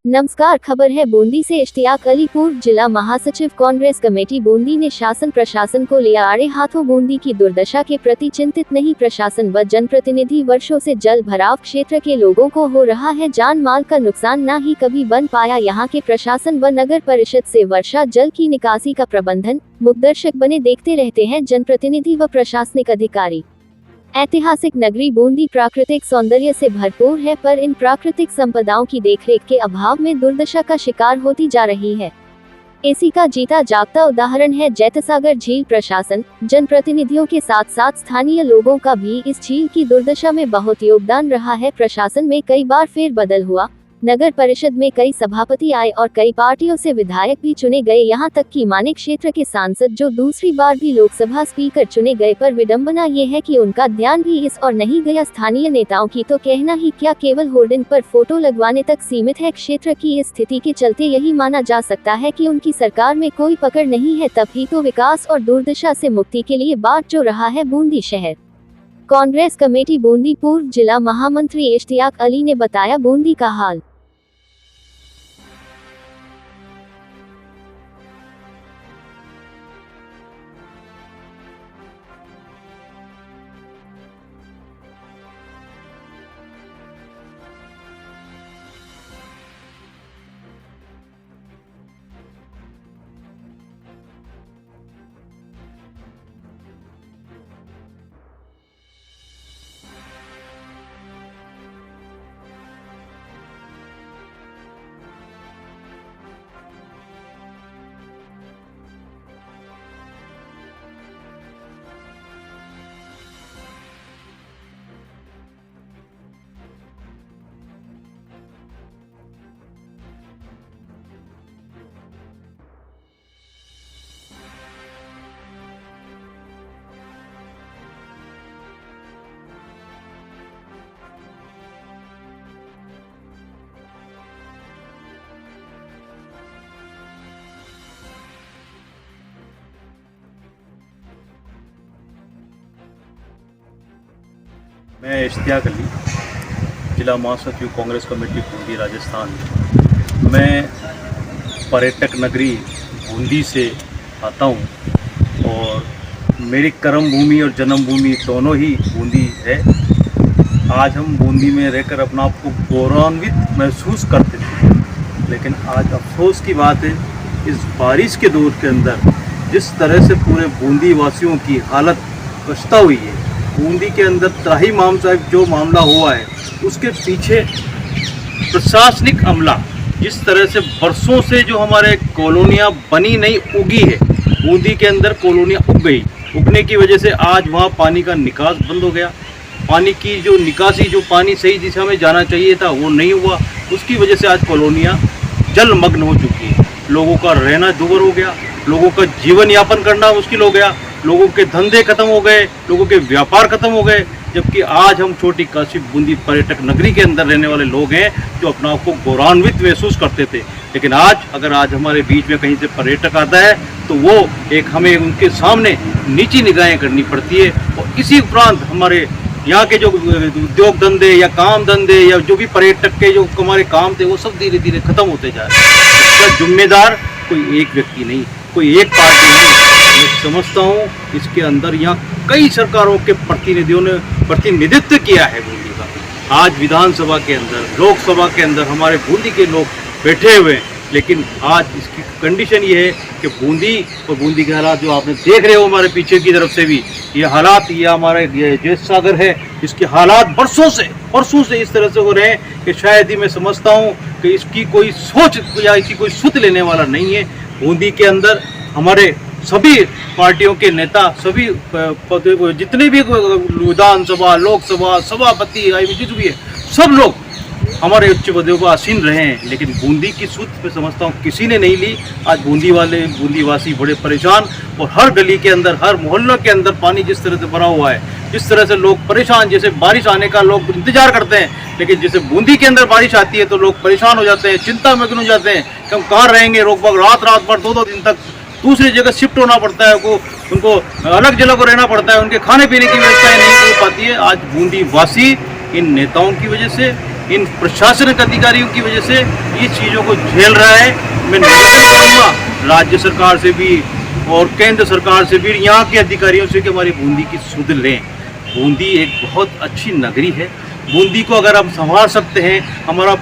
नमस्कार, खबर है बूंदी से। इश्तियाक अली, पूर्व जिला महासचिव कांग्रेस कमेटी बूंदी ने शासन प्रशासन को लिया आड़े हाथों। बूंदी की दुर्दशा के प्रति चिंतित नहीं प्रशासन व जनप्रतिनिधि। वर्षों से जल भराव क्षेत्र के लोगों को हो रहा है जान माल का नुकसान, ना ही कभी बन पाया यहाँ के प्रशासन व नगर परिषद से वर्षा जल की निकासी का प्रबंधन। मुखदर्शक बने देखते रहते हैं जनप्रतिनिधि व प्रशासनिक अधिकारी। ऐतिहासिक नगरी बूंदी प्राकृतिक सौंदर्य से भरपूर है, पर इन प्राकृतिक संपदाओं की देखरेख के अभाव में दुर्दशा का शिकार होती जा रही है। इसी का जीता जागता उदाहरण है जैतसागर झील। प्रशासन, जनप्रतिनिधियों के साथ साथ स्थानीय लोगों का भी इस झील की दुर्दशा में बहुत योगदान रहा है। प्रशासन में कई बार फेरबदल हुआ, नगर परिषद में कई सभापति आए और कई पार्टियों से विधायक भी चुने गए, यहाँ तक कि माने क्षेत्र के सांसद जो दूसरी बार भी लोकसभा स्पीकर चुने गए। पर विडंबना ये है कि उनका ध्यान भी इस और नहीं गया। स्थानीय नेताओं की तो कहना ही क्या, केवल होर्डिंग पर फोटो लगवाने तक सीमित है। क्षेत्र की इस स्थिति के चलते यही माना जा सकता है कि उनकी सरकार में कोई पकड़ नहीं है, तभी तो विकास और दुर्दशा से मुक्ति के लिए बाट जो रहा है बूंदी शहर। कांग्रेस कमेटी बूंदी पूर्व जिला महामंत्री इश्तियाक अली ने बताया बूंदी का हाल। मैं इश्तियाक अली, जिला महासचिव कांग्रेस कमेटी बूंदी राजस्थान। मैं पर्यटक नगरी बूंदी से आता हूँ और मेरी कर्म भूमि और जन्मभूमि दोनों ही बूंदी है। आज हम बूंदी में रहकर अपना आप को गौरवान्वित महसूस करते थे, लेकिन आज अफसोस की बात है, इस बारिश के दौर के अंदर जिस तरह से पूरे बूंदी वासियों की हालत खस्ता हुई है। बूंदी के अंदर त्राहिमाम साहब जो मामला हुआ है, उसके पीछे प्रशासनिक अमला, जिस तरह से बरसों से जो हमारे कॉलोनियाँ बनी नहीं उगी है, बूंदी के अंदर कॉलोनियाँ उग गई। उगने की वजह से आज वहाँ पानी का निकास बंद हो गया। पानी की जो निकासी, जो पानी सही दिशा में जाना चाहिए था वो नहीं हुआ। उसकी वजह से आज कॉलोनियाँ जलमग्न हो चुकी है। लोगों का रहना दूभर हो गया, लोगों का जीवन यापन करना मुश्किल हो गया, लोगों के धंधे खत्म हो गए, लोगों के व्यापार खत्म हो गए। जबकि आज हम छोटी काशी बूंदी पर्यटक नगरी के अंदर रहने वाले लोग हैं जो अपना आप को गौरवान्वित महसूस करते थे। लेकिन आज अगर आज हमारे बीच में कहीं से पर्यटक आता है तो वो एक हमें उनके सामने नीची निगाहें करनी पड़ती है। और इसी उपरांत हमारे यहाँ के जो उद्योग धंधे या काम धंधे या जो भी पर्यटक के जो हमारे काम थे वो सब धीरे धीरे खत्म होते जा रहे हैं। इसका जिम्मेदार कोई एक व्यक्ति नहीं, कोई एक पार्टी नहीं। मैं समझता हूँ इसके अंदर यहाँ कई सरकारों के प्रतिनिधियों ने प्रतिनिधित्व किया है बूंदी का। आज विधानसभा के अंदर, लोकसभा के अंदर हमारे बूंदी के लोग बैठे हुए हैं, लेकिन आज इसकी कंडीशन ये है कि बूंदी और बूंदी के हालात जो आपने देख रहे हो हमारे पीछे की तरफ से भी, ये हालात, ये हमारे जैतसागर है, इसके हालात बरसों से इस तरह से हो रहे हैं कि शायद ही मैं समझता हूँ कि इसकी कोई सोच या इसकी कोई सुध लेने वाला नहीं है। बूंदी के अंदर हमारे सभी पार्टियों के नेता, सभी जितने भी विधानसभा, लोकसभा, सभापति जो भी है, सब लोग हमारे उच्च पदों पर आसीन रहे हैं, लेकिन बूंदी की सूद मैं समझता हूँ किसी ने नहीं ली। आज बूंदीवासी बड़े परेशान, और हर गली के अंदर, हर मोहल्ले के अंदर पानी जिस तरह से भरा हुआ है, जिस तरह से लोग परेशान, जैसे बारिश आने का लोग इंतजार करते हैं, लेकिन जैसे बूंदी के अंदर बारिश आती है तो लोग परेशान हो जाते हैं, चिंता में हो जाते हैं कि हम कहाँ रहेंगे। रोक रात भर 2-2 दिन तक दूसरी जगह शिफ्ट होना पड़ता है, उनको अलग जगह को रहना पड़ता है, उनके खाने पीने की व्यवस्थाएं नहीं हो पाती है। आज बूंदी वासी इन नेताओं की वजह से, इन प्रशासनिक अधिकारियों की वजह से ये चीज़ों को झेल रहा है। मैं निवेदन करूँगा राज्य सरकार से भी और केंद्र सरकार से भी, यहाँ के अधिकारियों से कि हमारी बूंदी की सुध लें। बूंदी एक बहुत अच्छी नगरी है। बूंदी को अगर हम संभाल सकते हैं, हमारा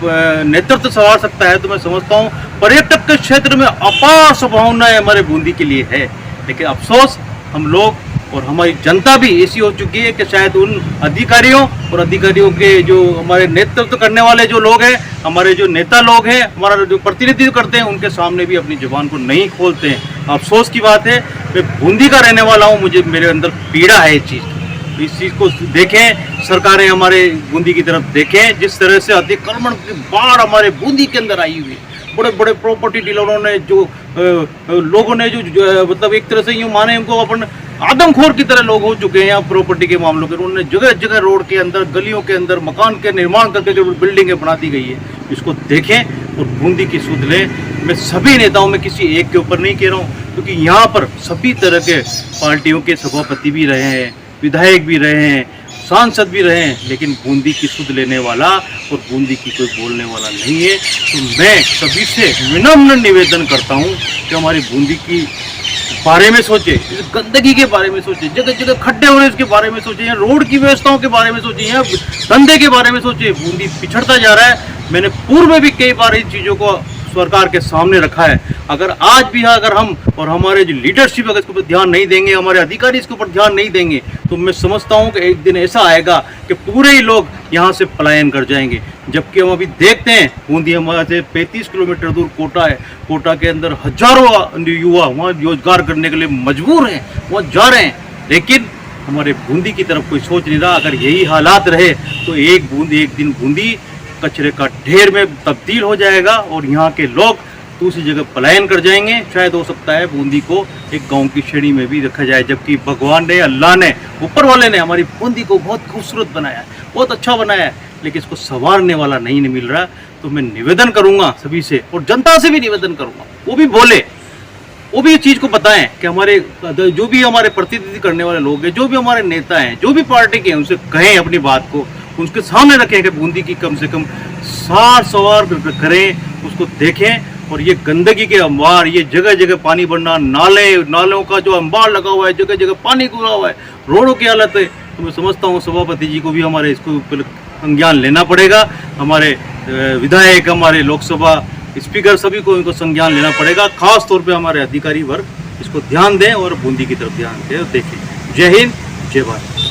नेतृत्व संभाल सकता है, तो मैं समझता हूँ पर्यटक के क्षेत्र में अपार संभावनाएं हमारे बूंदी के लिए है। लेकिन अफसोस हम लोग और हमारी जनता भी ऐसी हो चुकी है कि शायद उन अधिकारियों और अधिकारियों के जो हमारे नेतृत्व करने वाले जो लोग हैं, हमारे जो नेता लोग हैं, हमारा जो प्रतिनिधित्व करते हैं, उनके सामने भी अपनी जुबान को नहीं खोलते हैं। अफसोस की बात है। मैं बूंदी का रहने वाला हूँ, मुझे मेरे अंदर पीड़ा है इस चीज़ की। इस चीज़ को देखें, सरकारें हमारे बूंदी की तरफ देखें। जिस तरह से अतिक्रमण की बाढ़ हमारे बूंदी के अंदर आई हुई है, बड़े बड़े प्रॉपर्टी डीलरों ने जो लोगों ने जो मतलब एक तरह से यूँ माने उनको अपन आदमखोर की तरह लोग हो चुके हैं यहाँ प्रॉपर्टी के मामलों के। उन्होंने जगह जगह रोड के अंदर, गलियों के अंदर मकान के निर्माण करके जो बिल्डिंगें बना दी गई है, इसको देखें और बूंदी की सुध लें। मैं सभी नेताओं में किसी एक के ऊपर नहीं कह रहा हूँ, क्योंकि यहाँ पर सभी तरह के पार्टियों के सभापति भी रहे हैं, विधायक भी रहे हैं, सांसद भी रहे हैं, लेकिन बूंदी की सुध लेने वाला और बूंदी की कोई बोलने वाला नहीं है। तो मैं सभी से विनम्र निवेदन करता हूँ कि हमारी बूंदी की बारे में सोचे, इस गंदगी के बारे में सोचे, जगह जगह खड्डे हो रहे हैं इसके बारे में सोचे, या रोड की व्यवस्थाओं के बारे में सोचे, या धंधे के बारे में सोचे। बूंदी पिछड़ता जा रहा है। मैंने पूर्व में भी कई बार इन चीज़ों को सरकार के सामने रखा है। अगर आज भी अगर हम और हमारे जो लीडरशिप अगर इसके ऊपर ध्यान नहीं देंगे, हमारे अधिकारी इसके ऊपर ध्यान नहीं देंगे, तो मैं समझता हूँ कि एक दिन ऐसा आएगा कि पूरे ही लोग यहाँ से पलायन कर जाएंगे। जबकि हम अभी देखते हैं बूंदी हमारे से 35 किलोमीटर दूर कोटा है। कोटा के अंदर हजारों युवा वहाँ रोजगार करने के लिए मजबूर हैं, वहाँ जा रहे हैं, लेकिन हमारे बूंदी की तरफ कोई सोच नहीं रहा। अगर यही हालात रहे तो एक दिन बूंदी कचरे का ढेर में तब्दील हो जाएगा और यहाँ के लोग दूसरी जगह पलायन कर जाएंगे। शायद हो सकता है बूंदी को एक गांव की श्रेणी में भी रखा जाए, जबकि भगवान ने, अल्लाह ने, ऊपर वाले ने हमारी बूंदी को बहुत खूबसूरत बनाया है, बहुत अच्छा बनाया है, लेकिन इसको संवारने वाला नहीं मिल रहा। तो मैं निवेदन करूँगा सभी से और जनता से भी निवेदन करूँगा, वो भी बोले, वो भी इस चीज़ को बताएं कि हमारे जो भी हमारे प्रतिनिधि करने वाले लोग हैं, जो भी हमारे नेता हैं, जो भी पार्टी के हैं, उनसे कहें अपनी बात को, उसके सामने रखें कि बूंदी की कम से कम सार सवार करें, उसको देखें। और ये गंदगी के अंबार, ये जगह जगह पानी भरना, नालों का जो अंबार लगा हुआ है, जगह जगह पानी घुरा हुआ है, रोडों की हालत है, तो मैं समझता हूँ सभापति जी को भी हमारे इसको संज्ञान लेना पड़ेगा। हमारे विधायक, हमारे लोकसभा स्पीकर, सभी को इनको संज्ञान लेना पड़ेगा। खास तौर पे हमारे अधिकारी वर्ग इसको ध्यान दें और बूंदी की तरफ ध्यान दें और देखें। जय हिंद, जय भारत।